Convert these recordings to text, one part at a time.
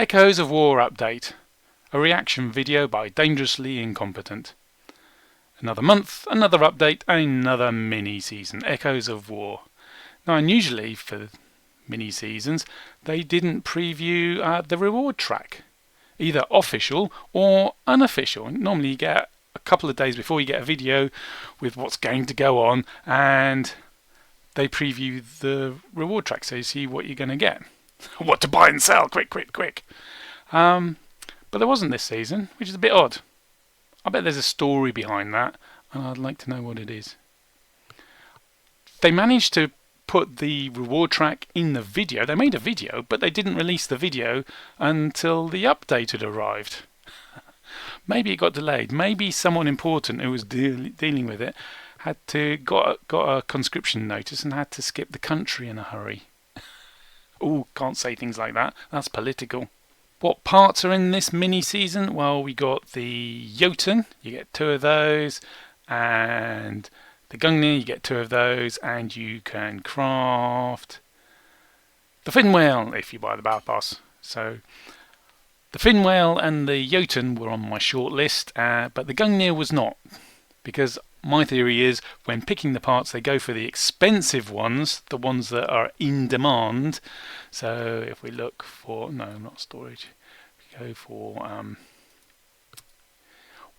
Echoes of War update. A reaction video by Dangerously Incompetent. Another month, another update, another mini-season. Echoes of War. Now, unusually for mini-seasons, they didn't preview the reward track. Either official or unofficial. Normally you get a couple of days before you get a video with what's going to go on, and they preview the reward track so you see what you're going to get. What to buy and sell, quick. But there wasn't this season, which is a bit odd. I bet there's a story behind that, and I'd like to know what it is. They managed to put the reward track in the video. They made a video, but they didn't release the video until the update had arrived. Maybe it got delayed. Maybe someone important who was dealing with it got a conscription notice and had to skip the country in a hurry. Oh, can't say things like that. That's political. What parts are in this mini-season? Well, we got the Jotun, you get 2 of those, and the Gungnir, you get 2 of those, and you can craft the fin whale if you buy the battle pass. So the fin whale and the Jotun were on my short list, but the Gungnir was not, because my theory is when picking the parts they go for the expensive ones, the ones that are in demand. So if we look for, no, not storage, we go for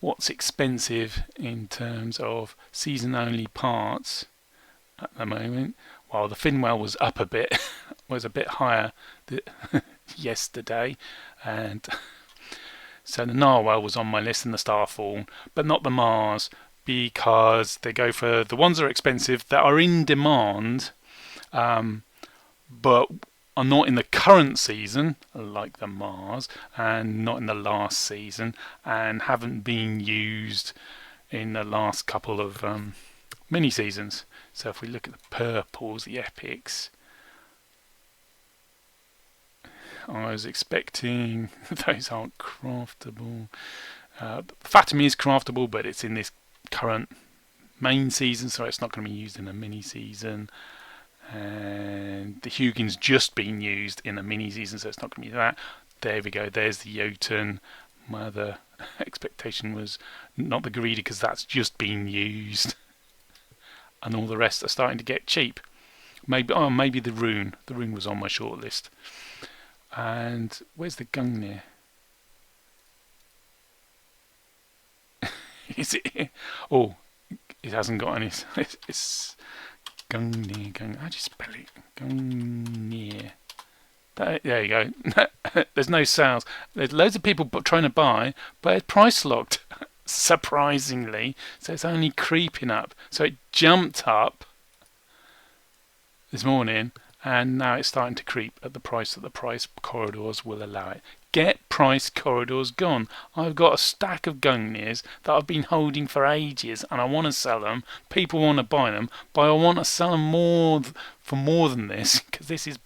what's expensive in terms of season only parts at the moment. While the fin whale was up a bit, was a bit higher yesterday, and so the narwhal was on my list and the starfall, but not the Mars, because they go for the ones that are expensive that are in demand, but are not in the current season, like the Mars, and not in the last season, and haven't been used in the last couple of mini seasons. So if we look at the purples, the epics, I was expecting those aren't craftable. Fatima is craftable, but it's in this current main season, so it's not going to be used in a mini season. And the Hugin's just been used in a mini season, so it's not going to be that. There we go, there's the Jotun. My other expectation was not the Greedy, because that's just been used, and all the rest are starting to get cheap. Maybe the Rune. The Rune was on my short list. And where's the Gungnir? Is it here? Oh, it hasn't got any. It's Gungnir. How do you spell it? Gungnir. There you go. There's no sales. There's loads of people trying to buy, but it's price locked, surprisingly. So it's only creeping up. So it jumped up this morning, and now it's starting to creep at the price that the price corridors will allow it. Get price corridors gone. I've got a stack of Gungnirs that I've been holding for ages, and I want to sell them. People want to buy them, but I want to sell them for more than this, because this is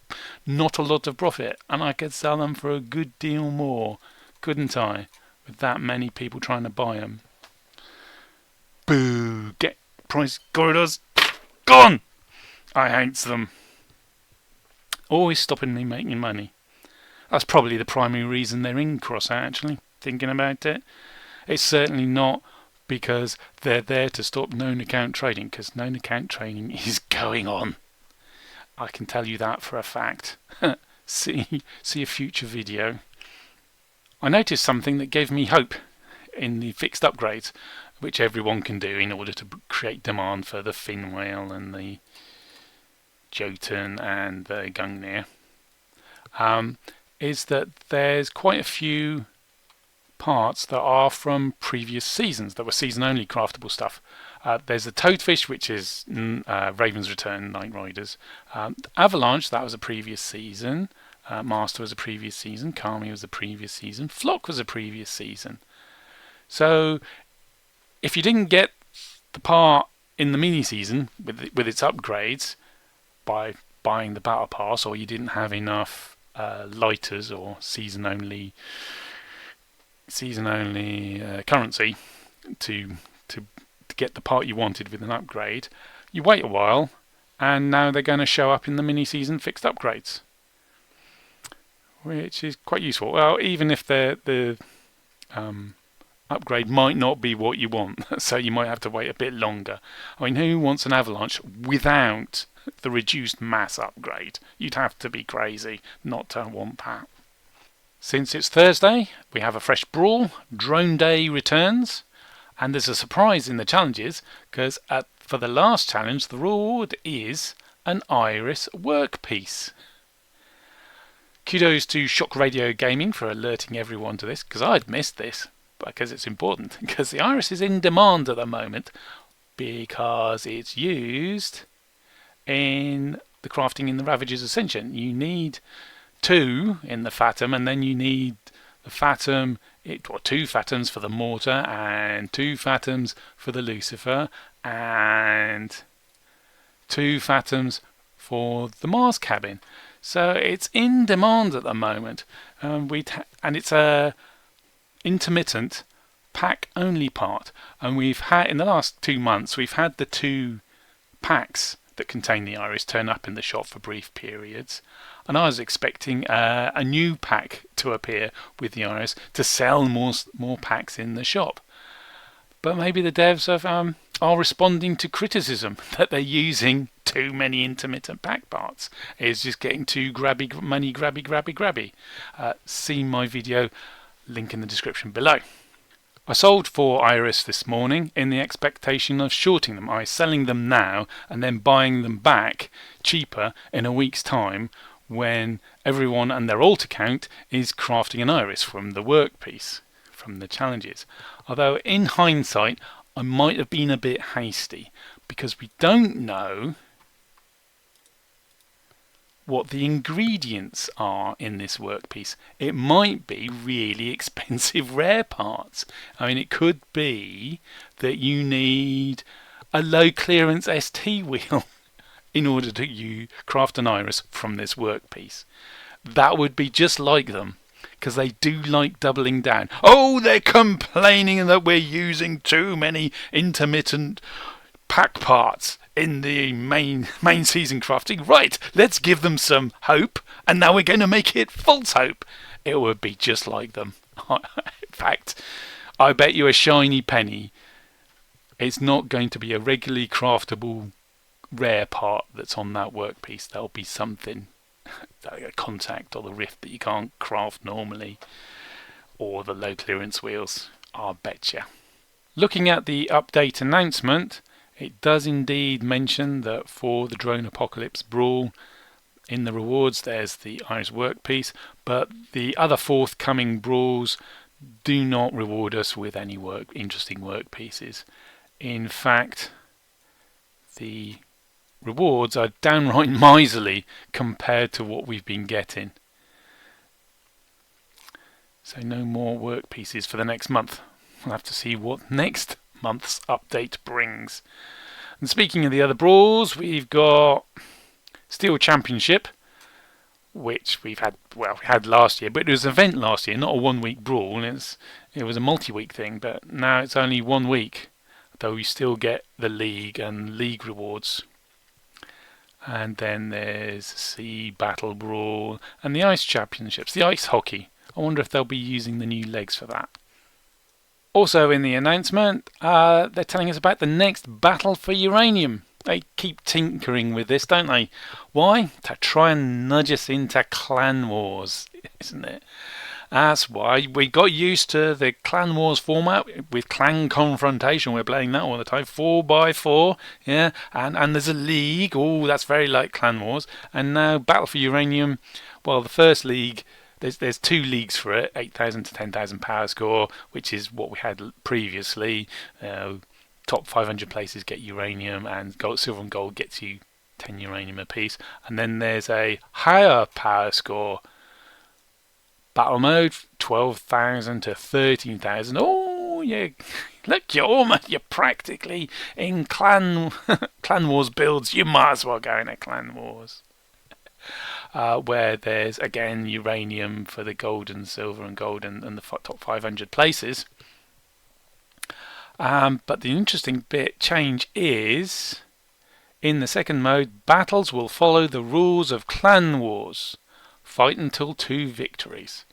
not a lot of profit, and I could sell them for a good deal more, couldn't I? With that many people trying to buy them. Boo! Get price corridors gone. I hate them. Always stopping me making money. That's probably the primary reason they're in Crossout, actually, thinking about it. It's certainly not because they're there to stop known account trading, because known account trading is going on. I can tell you that for a fact. see a future video. I noticed something that gave me hope in the fixed upgrades, which everyone can do in order to create demand for the fin whale and the Jotun and the Gungnir. Is that there's quite a few parts that are from previous seasons that were season only craftable stuff. There's the Toadfish, which is Raven's Return, Night Riders. Avalanche, that was a previous season. Master was a previous season. Kami was a previous season. Flock was a previous season. So if you didn't get the part in the mini season with its upgrades by buying the battle pass, or you didn't have enough lighters or season only currency to get the part you wanted with an upgrade, you wait a while, and now they're going to show up in the mini season fixed upgrades. which is quite useful. Well, even if the upgrade might not be what you want, so you might have to wait a bit longer. I mean, who wants an avalanche without the reduced mass upgrade? You'd have to be crazy not to want that. Since it's Thursday, we have a fresh brawl. Drone Day returns, and there's a surprise in the challenges, because for the last challenge the reward is an Iris workpiece. Kudos to Shock Radio Gaming for alerting everyone to this, because I'd missed this, because it's important, because the Iris is in demand at the moment, because it's used in the crafting in the Ravager's Ascension. You need 2 in the Phantom, and then you need the Phantom, or 2 Phantoms for the Mortar, and 2 Phantoms for the Lucifer, and 2 Phantoms for the Mars cabin. So it's in demand at the moment, and it's a intermittent pack only part. And we've had, in the last 2 months, we've had the 2 packs that contain the Iris turn up in the shop for brief periods. And I was expecting a new pack to appear with the Iris to sell more packs in the shop. But maybe the devs are responding to criticism that they're using too many intermittent pack parts. It's just getting too grabby. See my video, link in the description below. I sold 4 Iris this morning in the expectation of shorting them. I'm selling them now and then buying them back cheaper in a week's time, when everyone and their alt account is crafting an Iris from the workpiece, from the challenges. Although in hindsight I might have been a bit hasty, because we don't know what the ingredients are in this workpiece. It might be really expensive rare parts. I mean, it could be that you need a low clearance ST wheel in order to craft an Iris from this workpiece. That would be just like them, because they do like doubling down. Oh, they're complaining that we're using too many intermittent pack parts in the main season crafting. Right, let's give them some hope, and now we're going to make it false hope. It would be just like them. In fact, I bet you a shiny penny it's not going to be a regularly craftable rare part that's on that workpiece. There'll be something, like a contact or the rift that you can't craft normally, or the low clearance wheels. I'll betcha. Looking at the update announcement, it does indeed mention that for the Drone Apocalypse Brawl, in the rewards there's the Iris workpiece, but the other forthcoming brawls do not reward us with any interesting workpieces. In fact, the rewards are downright miserly compared to what we've been getting. So no more workpieces for the next month. We'll have to see what next month's update brings. And speaking of the other brawls, we've got Steel Championship, which we had last year, but it was an event last year, not a 1 week brawl. It was a multi-week thing, but now it's only 1 week, though you still get the league and league rewards. And then there's Sea Battle Brawl and the Ice Championships, the ice hockey. I wonder if they'll be using the new legs for that. Also in the announcement, they're telling us about the next battle for Uranium. They keep tinkering with this, don't they? Why? To try and nudge us into clan wars, isn't it? That's why we got used to the clan wars format with clan confrontation. We're playing that all the time, 4x4, yeah. And there's a league. Oh, that's very like clan wars. And now Battle for Uranium. Well, the first league, there's 2 leagues for it, 8,000 to 10,000 power score, which is what we had previously. Top 500 places get uranium, and gold, silver and gold gets you 10 uranium apiece. And then there's a higher power score battle mode, 12,000 to 13,000. Oh, yeah, look, you're practically in clan wars builds. You might as well go into clan wars. Where there's again uranium for the gold and silver and gold and the top 500 places. But the interesting change is, in the second mode, battles will follow the rules of clan wars fight until 2 victories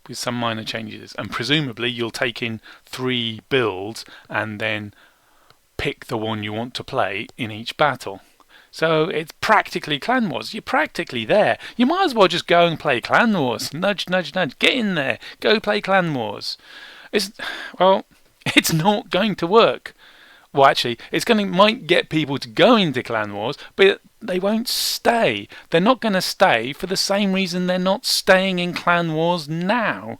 with some minor changes, and presumably you'll take in 3 builds and then pick the one you want to play in each battle. So it's practically Clan Wars. You're practically there. You might as well just go and play Clan Wars. Nudge, nudge, nudge. Get in there. Go play Clan Wars. It's not going to work. Well, actually, might get people to go into Clan Wars, but they won't stay. They're not going to stay for the same reason they're not staying in Clan Wars now.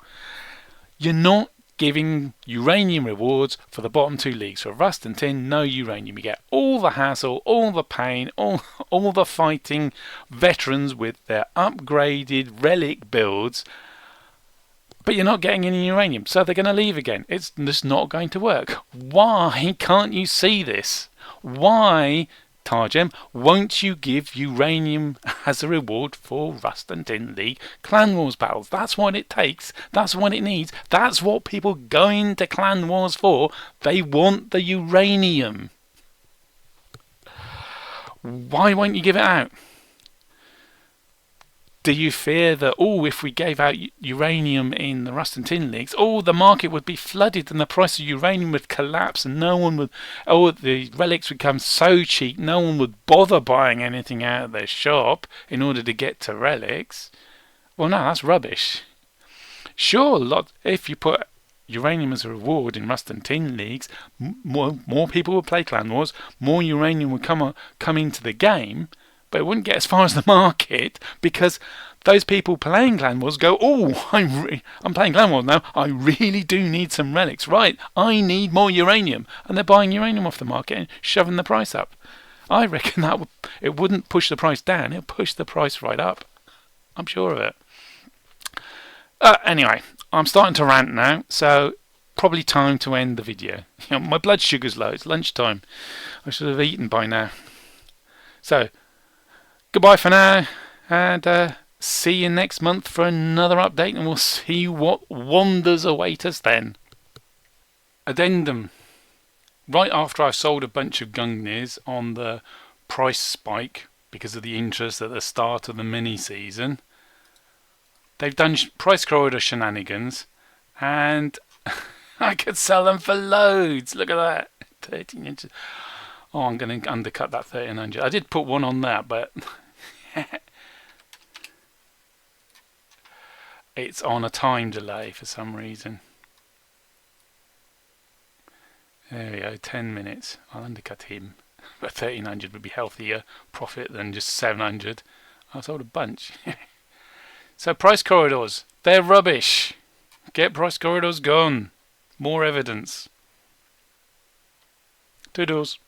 You're not giving uranium rewards for the bottom 2 leagues. For Rust and Tin, no uranium. You get all the hassle, all the pain, all the fighting veterans with their upgraded relic builds, but you're not getting any uranium, so they're going to leave again. It's just not going to work. Why can't you see this? Why, Targem, won't you give uranium as a reward for Rust and Tin League Clan Wars battles? That's what it takes. That's what it needs. That's what people go into Clan Wars for. They want the uranium. Why won't you give it out? Do you fear that, if we gave out uranium in the Rust and Tin Leagues, the market would be flooded and the price of uranium would collapse and no one would, the relics would come so cheap, no one would bother buying anything out of their shop in order to get to relics? Well, no, that's rubbish. Sure, if you put uranium as a reward in Rust and Tin Leagues, more people would play Clan Wars, more uranium would come into the game, but it wouldn't get as far as the market, because those people playing Clan Wars go, I'm playing Clan Wars now, I really do need some relics. Right, I need more uranium. And they're buying uranium off the market and shoving the price up. I reckon it wouldn't push the price down, it'll push the price right up. I'm sure of it. Anyway, I'm starting to rant now, so probably time to end the video. My blood sugar's low, it's lunchtime. I should have eaten by now. So, goodbye for now, and see you next month for another update, and we'll see what wonders await us then. Addendum. Right after I sold a bunch of Gungnir's on the price spike because of the interest at the start of the mini-season, they've done price corridor shenanigans, and I could sell them for loads. Look at that. 13 inches. Oh, I'm going to undercut that 1300. I did put one on that, but it's on a time delay for some reason. There we go, 10 minutes. I'll undercut him. But 1300 would be healthier profit than just 700. I sold a bunch. So price corridors, they're rubbish. Get price corridors gone. More evidence. Toodles.